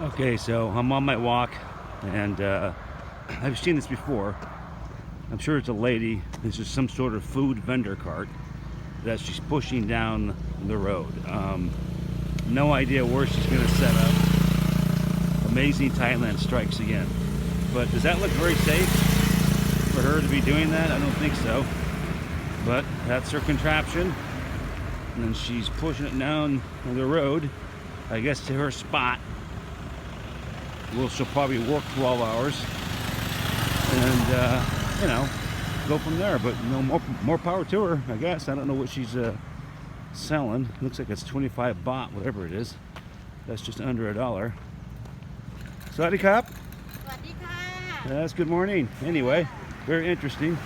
Okay, so I'm on my walk, and I've seen this before. I'm sure it's a lady. This is some sort of food vendor cart that she's pushing down the road. No idea where she's going to set up. Amazing Thailand strikes again. But does that look very safe for her to be doing that? I don't think so. But that's her contraption. And then she's pushing it down the road, I guess, to her spot. Well, she'll probably work 12 hours and, go from there. But more power to her, I guess. I don't know what she's selling. Looks like it's 25 baht, whatever it is. That's just under $1. Sawadee Kap. Sawadee ka. That's good morning. Anyway, very interesting.